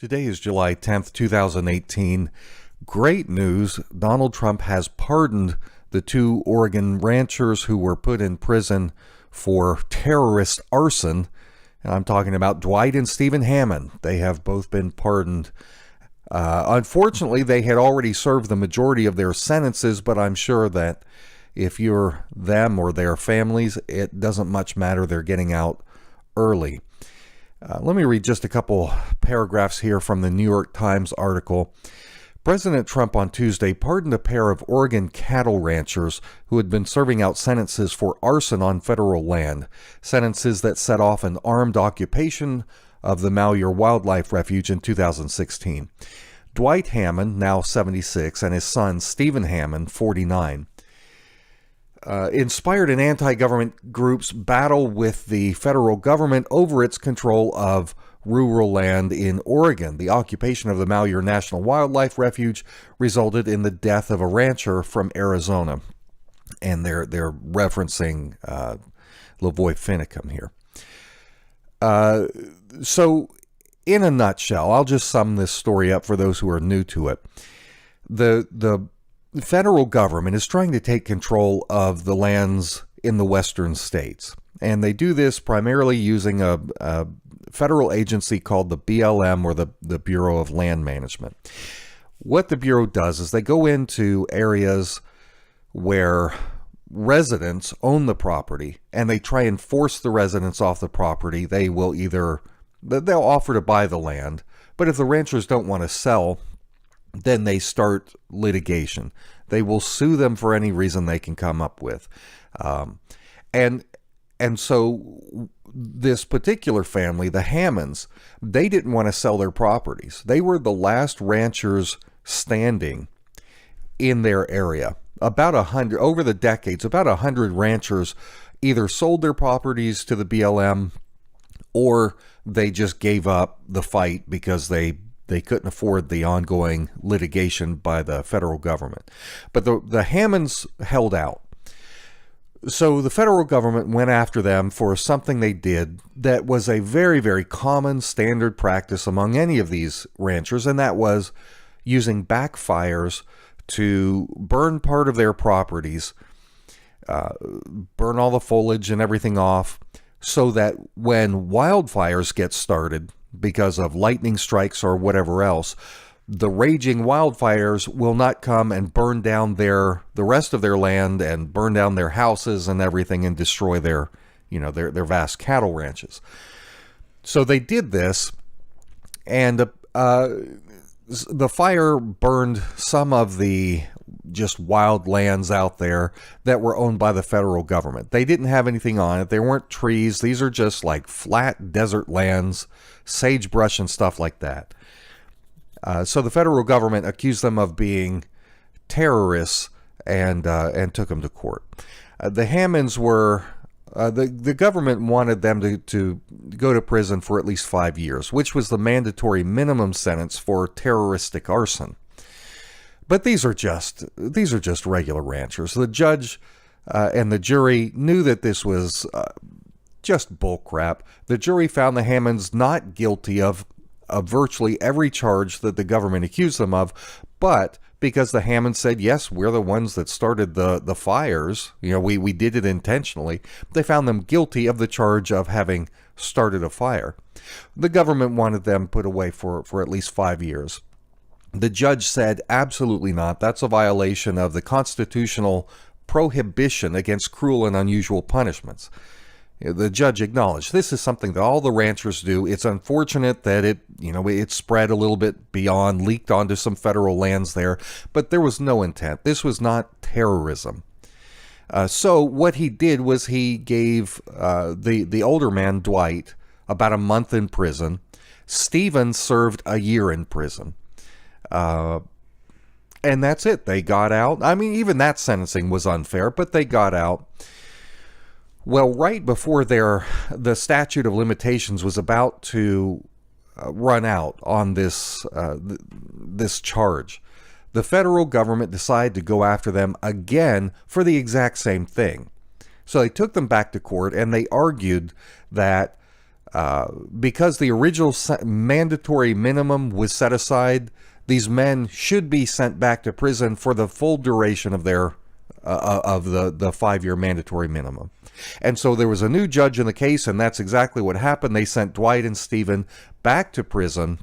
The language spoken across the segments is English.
Today is July 10th, 2018. Great news. Donald Trump has pardoned the two Oregon ranchers who were put in prison for terrorist arson. And I'm talking about Dwight and Steven Hammond. They have both been pardoned. Unfortunately, they had already served the majority of their sentences, but I'm sure that if you're them or their families, it doesn't much matter. They're getting out early. Let me read just a couple paragraphs here from the New York Times article. President Trump on Tuesday pardoned a pair of Oregon cattle ranchers who had been serving out sentences for arson on federal land, sentences that set off an armed occupation of the Malheur Wildlife Refuge in 2016. Dwight Hammond, now 76, and his son Steven Hammond, 49. Inspired an anti-government group's battle with the federal government over its control of rural land in Oregon. The occupation of the Malheur National Wildlife Refuge resulted in the death of a rancher from Arizona. And they're referencing Lavoy Finicum here. So in a nutshell, I'll just sum this story up for those who are new to it. The federal government is trying to take control of the lands in the western states. And they do this primarily using a federal agency called the BLM, or the Bureau of Land Management. What the Bureau does is they go into areas where residents own the property and they try and force the residents off the property. They'll offer to buy the land, but if the ranchers don't want to sell, then they start litigation. They will sue them for any reason they can come up with. And so this particular family, the Hammonds, they didn't want to sell their properties. They were the last ranchers standing in their area. About 100, over the decades, about 100 ranchers either sold their properties to the BLM or they just gave up the fight because they couldn't afford the ongoing litigation by the federal government. But the Hammonds held out. So the federal government went after them for something they did that was a very, very common standard practice among any of these ranchers, and that was using backfires to burn part of their properties, burn all the foliage and everything off, so that when wildfires get started, because of lightning strikes or whatever else, the raging wildfires will not come and burn down the rest of their land and burn down their houses and everything and destroy their vast cattle ranches. So they did this, and the fire burned some of the just wild lands out there that were owned by the federal government. They didn't have anything on it. There weren't trees. These are just like flat desert lands, sagebrush and stuff like that. So the federal government accused them of being terrorists and took them to court. The Hammonds were, the government wanted them to go to prison for at least 5 years, which was the mandatory minimum sentence for terroristic arson. But these are just regular ranchers. The judge and the jury knew that this was just bullcrap. The jury found the Hammonds not guilty of virtually every charge that the government accused them of, but because the Hammonds said, yes, we're the ones that started the fires, we did it intentionally, they found them guilty of the charge of having started a fire. The government wanted them put away for at least 5 years. The judge said, absolutely not. That's a violation of the constitutional prohibition against cruel and unusual punishments. The judge acknowledged this is something that all the ranchers do. It's unfortunate that it spread a little bit beyond, leaked onto some federal lands there, but there was no intent. This was not terrorism. So what he did was he gave the older man, Dwight, about a month in prison. Steven served a year in prison. And that's it. They got out. I mean, even that sentencing was unfair, but they got out. Well, right before the statute of limitations was about to run out on this charge, the federal government decided to go after them again for the exact same thing. So they took them back to court and they argued that Because the original mandatory minimum was set aside, these men should be sent back to prison for the full duration of their the 5-year mandatory minimum. And so there was a new judge in the case, and that's exactly what happened. They sent Dwight and Steven back to prison,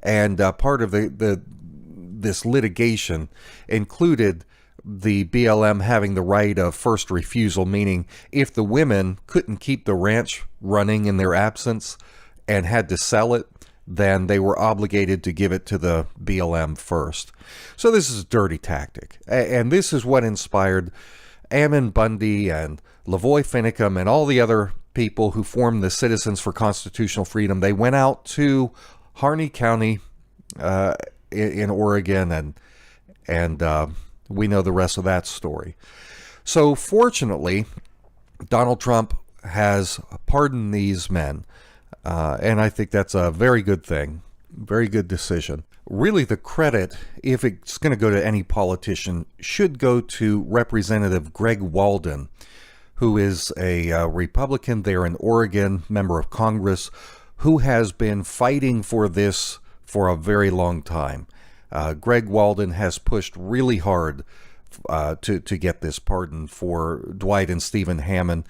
and part of this litigation included the BLM having the right of first refusal, meaning if the women couldn't keep the ranch running in their absence and had to sell it, then they were obligated to give it to the BLM first. So this is a dirty tactic. And this is what inspired Ammon Bundy and Lavoy Finicum and all the other people who formed the Citizens for Constitutional Freedom. They went out to Harney County in Oregon, and we know the rest of that story. So fortunately, Donald Trump has pardoned these men. And I think that's a very good thing, very good decision. Really, the credit, if it's going to go to any politician, should go to Representative Greg Walden, who is a Republican there in Oregon, member of Congress, who has been fighting for this for a very long time. Greg Walden has pushed really hard to get this pardon for Dwight and Steven Hammond,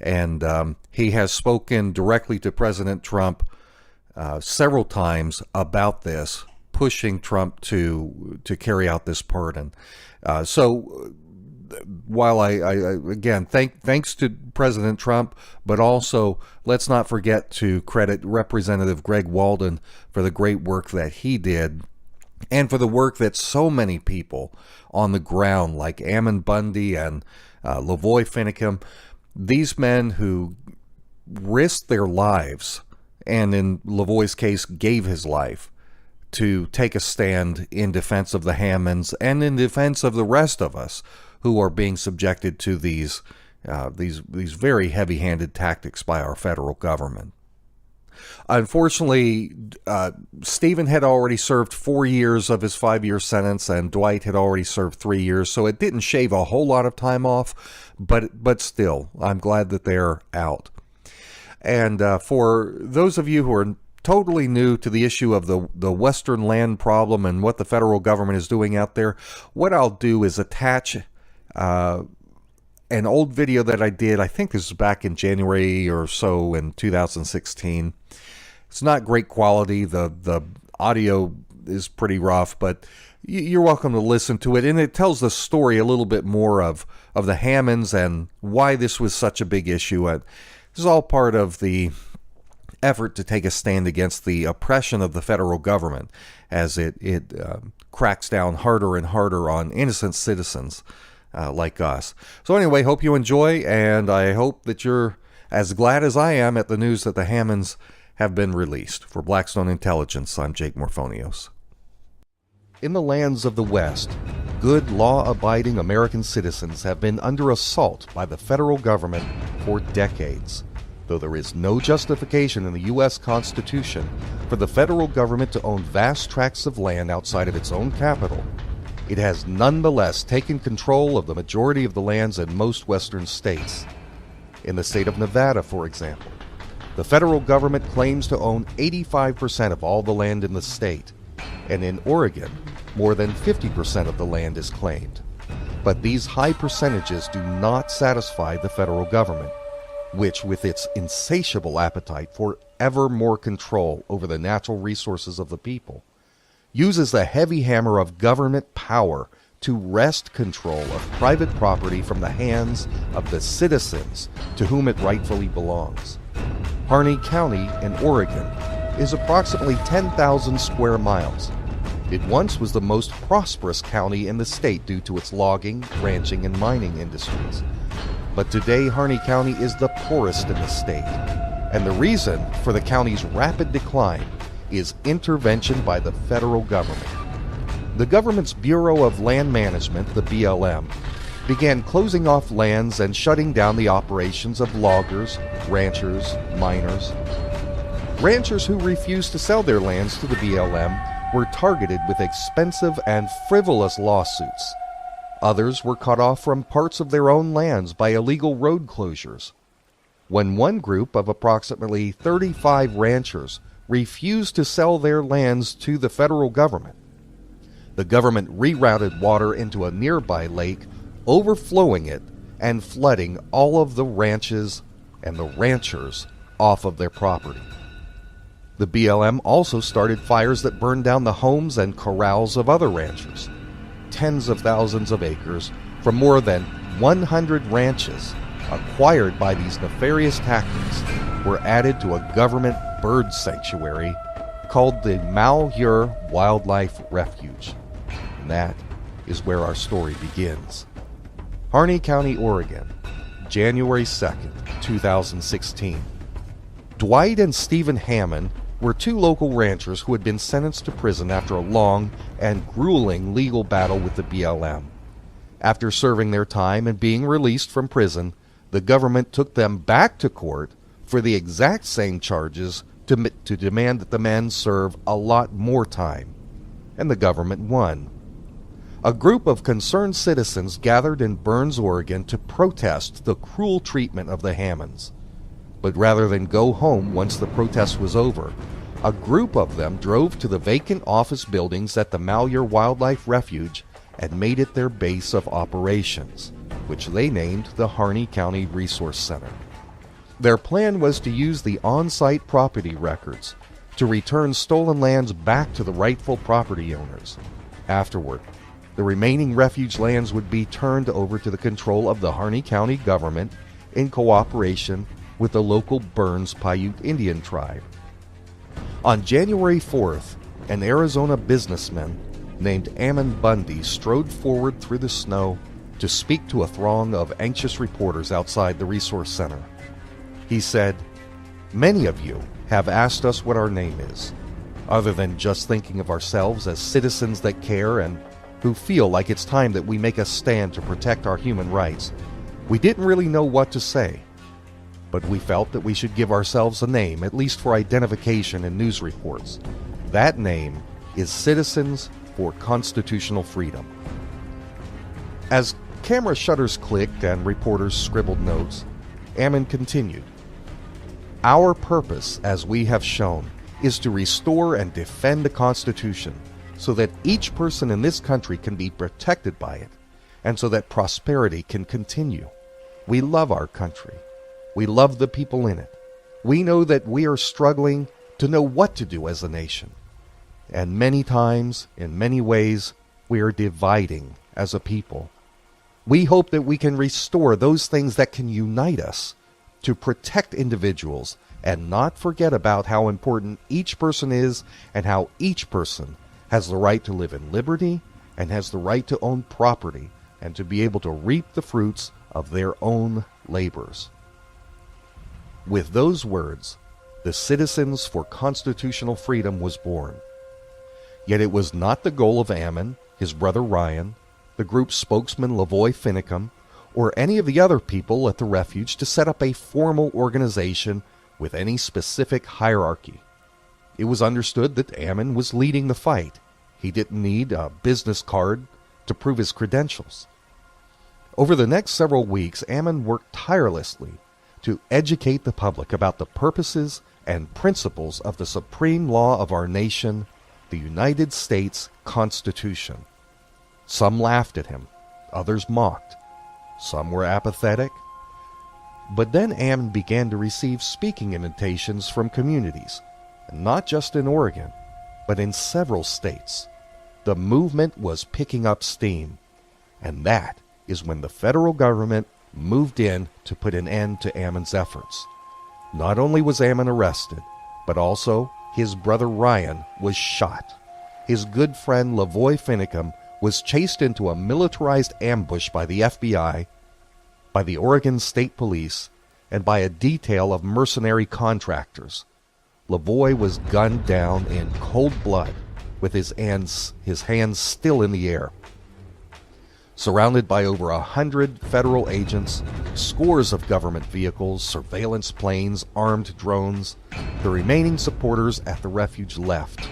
and he has spoken directly to President Trump several times about this, pushing Trump to carry out this pardon. So while I again thanks to President Trump, but also let's not forget to credit Representative Greg Walden for the great work that he did, and for the work that so many people on the ground, like Ammon Bundy and Lavoy Finicum, these men who risked their lives, and in Lavoy's case, gave his life to take a stand in defense of the Hammonds and in defense of the rest of us who are being subjected to these very heavy-handed tactics by our federal government. Unfortunately, Stephen had already served 4 years of his 5-year sentence, and Dwight had already served 3 years, so it didn't shave a whole lot of time off, but still, I'm glad that they're out. And for those of you who are totally new to the issue of the Western land problem and what the federal government is doing out there, what I'll do is attach an old video that I did. I think this is back in January or so in 2016. It's not great quality. The audio is pretty rough, but you're welcome to listen to it. And it tells the story a little bit more of the Hammonds and why this was such a big issue. This is all part of the effort to take a stand against the oppression of the federal government as it cracks down harder and harder on innocent citizens like us. So anyway, hope you enjoy, and I hope that you're as glad as I am at the news that the Hammonds have been released. For Blackstone Intelligence, I'm Jake Morphonios. In the lands of the West, good law-abiding American citizens have been under assault by the federal government for decades. Though there is no justification in the U.S. Constitution for the federal government to own vast tracts of land outside of its own capital, it has nonetheless taken control of the majority of the lands in most western states. In the state of Nevada, for example, the federal government claims to own 85% of all the land in the state, and in Oregon, more than 50% of the land is claimed. But these high percentages do not satisfy the federal government, which, with its insatiable appetite for ever more control over the natural resources of the people, uses the heavy hammer of government power to wrest control of private property from the hands of the citizens to whom it rightfully belongs. Harney County in Oregon is approximately 10,000 square miles. It once was the most prosperous county in the state due to its logging, ranching, and mining industries. But today, Harney County is the poorest in the state, and the reason for the county's rapid decline is intervention by the federal government. The government's Bureau of Land Management, the BLM, began closing off lands and shutting down the operations of loggers, ranchers, miners. Ranchers who refused to sell their lands to the BLM were targeted with expensive and frivolous lawsuits. Others were cut off from parts of their own lands by illegal road closures. when one group of approximately 35 ranchers refused to sell their lands to the federal government. The government rerouted water into a nearby lake, overflowing it and flooding all of the ranches and the ranchers off of their property. The BLM also started fires that burned down the homes and corrals of other ranchers. Tens of thousands of acres from more than 100 ranches acquired by these nefarious tactics were added to a government bird sanctuary called the Malheur Wildlife Refuge. And that is where our story begins. Harney County, Oregon, January 2nd, 2016. Dwight and Steven Hammond were two local ranchers who had been sentenced to prison after a long and grueling legal battle with the BLM. After serving their time and being released from prison, the government took them back to court for the exact same charges to demand that the men serve a lot more time. And the government won. A group of concerned citizens gathered in Burns, Oregon to protest the cruel treatment of the Hammonds. But rather than go home once the protest was over, a group of them drove to the vacant office buildings at the Malheur Wildlife Refuge and made it their base of operations, which they named the Harney County Resource Center. Their plan was to use the on-site property records to return stolen lands back to the rightful property owners. Afterward, the remaining refuge lands would be turned over to the control of the Harney County government in cooperation with the local Burns Paiute Indian tribe. On January 4th, an Arizona businessman named Ammon Bundy strode forward through the snow to speak to a throng of anxious reporters outside the resource center. He said, "Many of you have asked us what our name is. Other than just thinking of ourselves as citizens that care and who feel like it's time that we make a stand to protect our human rights, we didn't really know what to say. But we felt that we should give ourselves a name, at least for identification in news reports. That name is Citizens for Constitutional Freedom." As camera shutters clicked and reporters scribbled notes, Ammon continued, "Our purpose, as we have shown, is to restore and defend the Constitution so that each person in this country can be protected by it, and so that prosperity can continue. We love our country. We love the people in it. We know that we are struggling to know what to do as a nation. And many times, in many ways, we are dividing as a people. We hope that we can restore those things that can unite us to protect individuals and not forget about how important each person is and how each person has the right to live in liberty and has the right to own property and to be able to reap the fruits of their own labors." With those words, the Citizens for Constitutional Freedom was born. Yet it was not the goal of Ammon, his brother Ryan, the group's spokesman Lavoy Finicum, or any of the other people at the refuge to set up a formal organization with any specific hierarchy. It was understood that Ammon was leading the fight. He didn't need a business card to prove his credentials. Over the next several weeks, Ammon worked tirelessly to educate the public about the purposes and principles of the supreme law of our nation, the United States Constitution. Some laughed at him, others mocked, some were apathetic. But then Ammon began to receive speaking invitations from communities, and not just in Oregon, but in several states. The movement was picking up steam, and that is when the federal government moved in to put an end to Ammon's efforts. Not only was Ammon arrested, but also his brother Ryan was shot. His good friend Lavoy Finicum was chased into a militarized ambush by the FBI, by the Oregon State Police, and by a detail of mercenary contractors. Lavoy was gunned down in cold blood with his hands still in the air. Surrounded by over 100 federal agents, scores of government vehicles, surveillance planes, armed drones, the remaining supporters at the refuge left.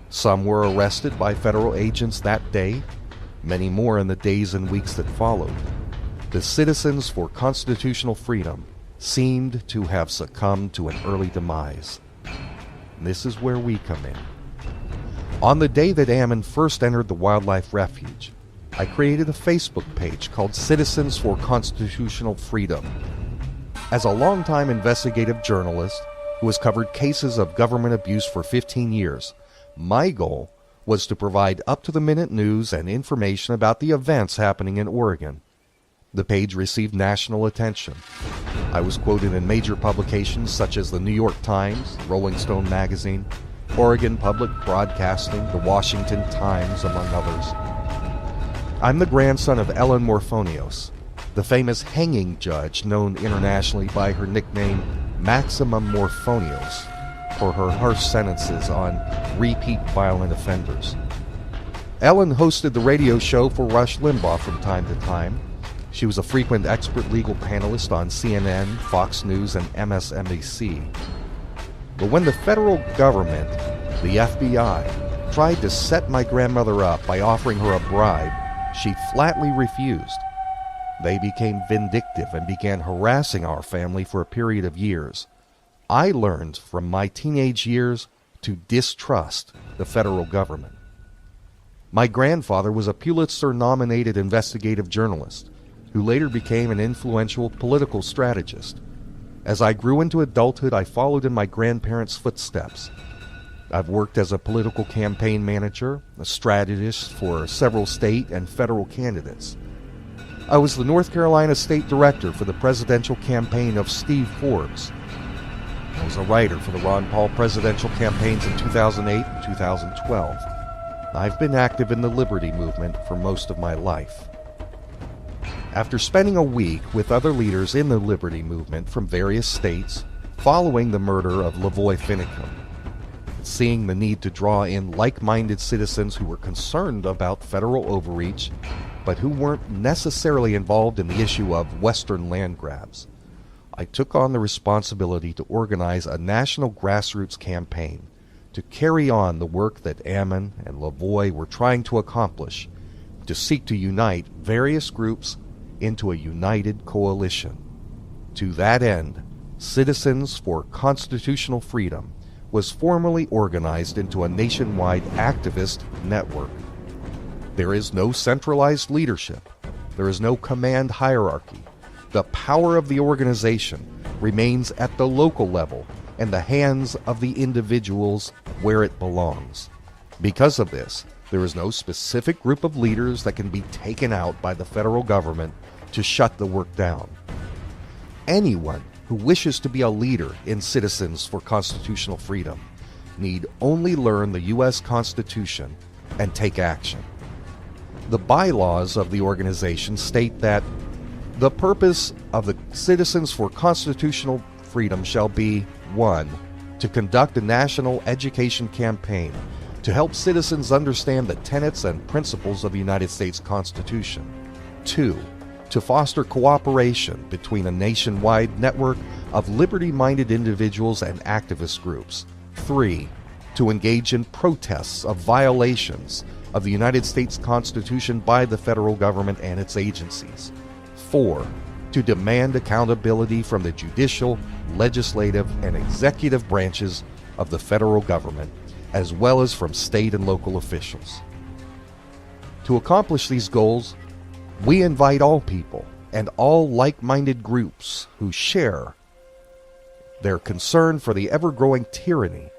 Some were arrested by federal agents that day, many more in the days and weeks that followed. The Citizens for Constitutional Freedom seemed to have succumbed to an early demise. And this is where we come in. On the day that Hammond first entered the wildlife refuge, I created a Facebook page called Citizens for Constitutional Freedom. As a longtime investigative journalist who has covered cases of government abuse for 15 years, my goal was to provide up-to-the-minute news and information about the events happening in Oregon. The page received national attention. I was quoted in major publications such as the New York Times, Rolling Stone magazine, Oregon Public Broadcasting, the Washington Times, among others. I'm the grandson of Ellen Morphonios, the famous hanging judge known internationally by her nickname Maximum Morphonios for her harsh sentences on repeat violent offenders. Ellen hosted the radio show for Rush Limbaugh from time to time. She was a frequent expert legal panelist on CNN, Fox News, and MSNBC. But when the federal government, the FBI, tried to set my grandmother up by offering her a bribe, she flatly refused. They became vindictive and began harassing our family for a period of years. I learned from my teenage years to distrust the federal government. My grandfather was a Pulitzer-nominated investigative journalist who later became an influential political strategist. As I grew into adulthood, I followed in my grandparents' footsteps. I've worked as a political campaign manager, a strategist for several state and federal candidates. I was the North Carolina State Director for the presidential campaign of Steve Forbes. I was a writer for the Ron Paul presidential campaigns in 2008 and 2012. I've been active in the Liberty Movement for most of my life. After spending a week with other leaders in the Liberty Movement from various states following the murder of Lavoy Finicum, seeing the need to draw in like-minded citizens who were concerned about federal overreach, but who weren't necessarily involved in the issue of Western land grabs, I took on the responsibility to organize a national grassroots campaign to carry on the work that Hammond and Lavoy were trying to accomplish, to seek to unite various groups into a united coalition. To that end, Citizens for Constitutional Freedom was formally organized into a nationwide activist network. There is no centralized leadership. There is no command hierarchy. The power of the organization remains at the local level and the hands of the individuals where it belongs. Because of this, there is no specific group of leaders that can be taken out by the federal government to shut the work down. Anyone who wishes to be a leader in Citizens for Constitutional Freedom need only learn the U.S. Constitution and take action. The bylaws of the organization state that the purpose of the Citizens for Constitutional Freedom shall be 1. To conduct a national education campaign to help citizens understand the tenets and principles of the United States Constitution. 2. To foster cooperation between a nationwide network of liberty-minded individuals and activist groups. 3. To engage in protests of violations of the United States Constitution by the federal government and its agencies. 4. To demand accountability from the judicial, legislative, and executive branches of the federal government, as well as from state and local officials. To accomplish these goals, we invite all people and all like-minded groups who share their concern for the ever-growing tyranny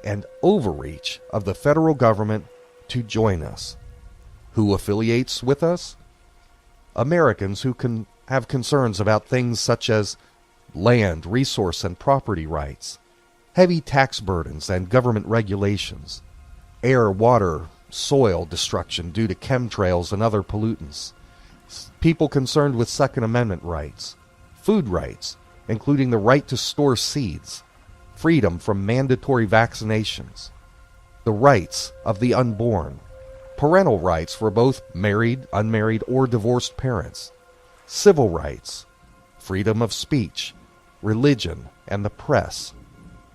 and overreach of the federal government to join us. Who affiliates with us? Americans who can have concerns about things such as land, resource, and property rights, heavy tax burdens and government regulations, air, water, soil destruction due to chemtrails and other pollutants, people concerned with Second Amendment rights, food rights, including the right to store seeds, freedom from mandatory vaccinations, the rights of the unborn, parental rights for both married, unmarried, or divorced parents, civil rights, freedom of speech, religion, and the press,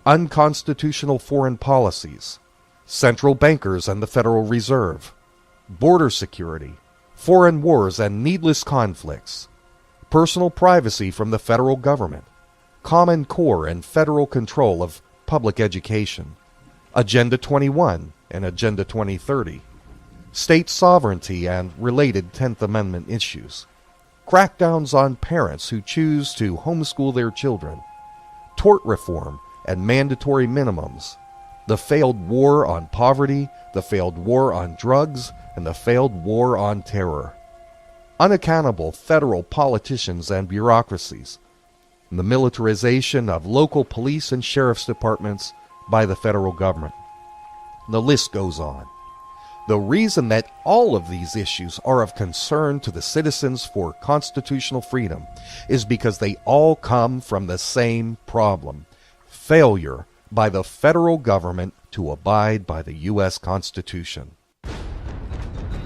unconstitutional foreign policies, central bankers and the Federal Reserve, border security, foreign wars and needless conflicts, personal privacy from the federal government, Common Core and federal control of public education, Agenda 21 and Agenda 2030, state sovereignty and related 10th Amendment issues, crackdowns on parents who choose to homeschool their children, tort reform and mandatory minimums, the failed war on poverty, the failed war on drugs, and the failed war on terror, unaccountable federal politicians and bureaucracies, and the militarization of local police and sheriff's departments by the federal government. The list goes on. The reason that all of these issues are of concern to the citizens for constitutional freedom is because they all come from the same problem: failure by the federal government to abide by the U.S. Constitution.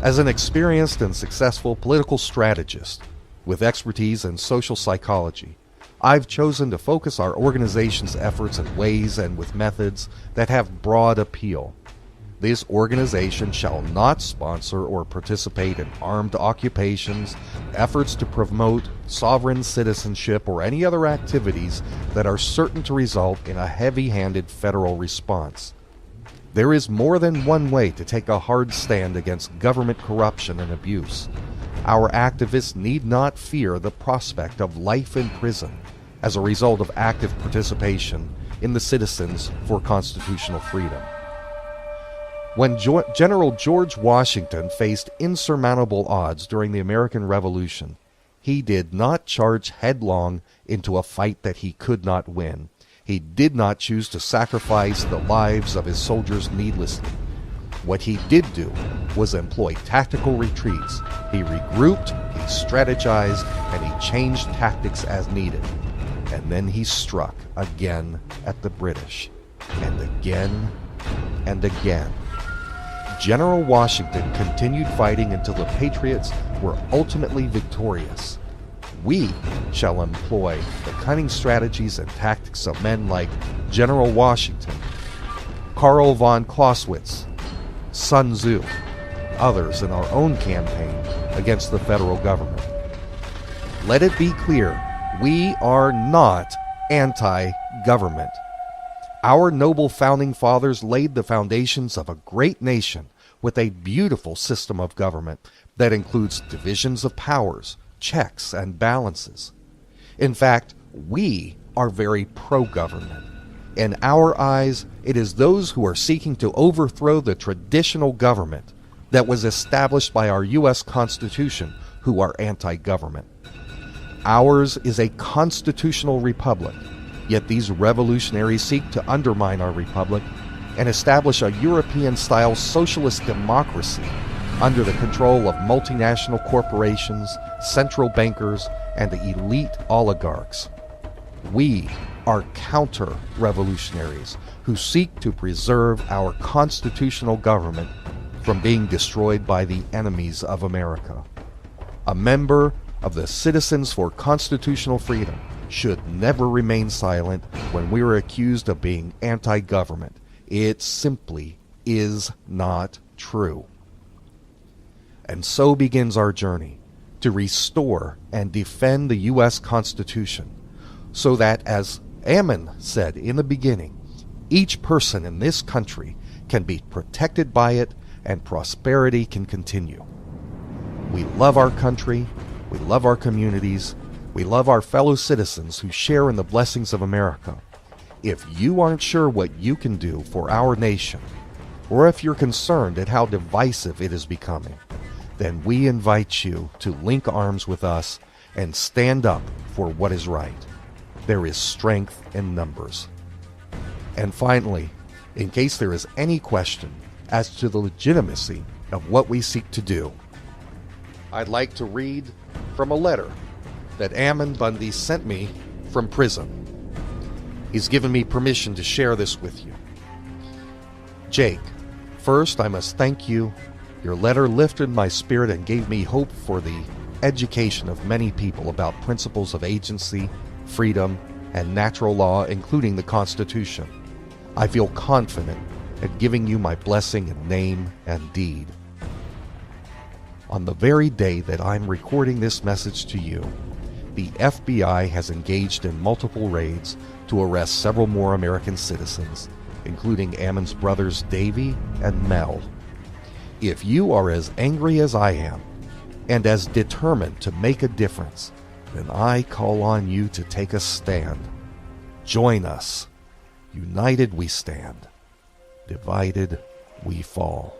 As an experienced and successful political strategist with expertise in social psychology, I've chosen to focus our organization's efforts in ways and with methods that have broad appeal. This organization shall not sponsor or participate in armed occupations, efforts to promote sovereign citizenship, or any other activities that are certain to result in a heavy-handed federal response. There is more than one way to take a hard stand against government corruption and abuse. Our activists need not fear the prospect of life in prison as a result of active participation in the Citizens for Constitutional Freedom. When General George Washington faced insurmountable odds during the American Revolution, he did not charge headlong into a fight that he could not win. He did not choose to sacrifice the lives of his soldiers needlessly. What he did do was employ tactical retreats. He regrouped, he strategized, and he changed tactics as needed. And then he struck again at the British, and again and again. General Washington continued fighting until the Patriots were ultimately victorious. We shall employ the cunning strategies and tactics of men like General Washington, Karl von Clausewitz, Sun Tzu, others in our own campaign against the federal government. Let it be clear, we are not anti-government. Our noble founding fathers laid the foundations of a great nation with a beautiful system of government that includes divisions of powers, checks, and balances. In fact, we are very pro-government. In our eyes, it is those who are seeking to overthrow the traditional government that was established by our U.S. Constitution who are anti-government. Ours is a constitutional republic, yet these revolutionaries seek to undermine our republic and establish a European-style socialist democracy under the control of multinational corporations, central bankers, and the elite oligarchs. We are counter-revolutionaries who seek to preserve our constitutional government from being destroyed by the enemies of America. A member of the Citizens for Constitutional Freedom should never remain silent when we are accused of being anti-government. It simply is not true. And so begins our journey to restore and defend the U.S. Constitution, so that, as Ammon said in the beginning, each person in this country can be protected by it and prosperity can continue. We love our country, we love our communities, we love our fellow citizens who share in the blessings of America. If you aren't sure what you can do for our nation, or if you're concerned at how divisive it is becoming, then we invite you to link arms with us and stand up for what is right. There is strength in numbers. And finally, in case there is any question as to the legitimacy of what we seek to do, I'd like to read from a letter that Ammon Bundy sent me from prison. He's given me permission to share this with you. Jake, first I must thank you. Your letter lifted my spirit and gave me hope for the education of many people about principles of agency, freedom, and natural law, including the Constitution. I feel confident at giving you my blessing in name and deed. On the very day that I'm recording this message to you, the FBI has engaged in multiple raids to arrest several more American citizens, including Ammon's brothers Davy and Mel. If you are as angry as I am, and as determined to make a difference, then I call on you to take a stand. Join us. United we stand. Divided we fall.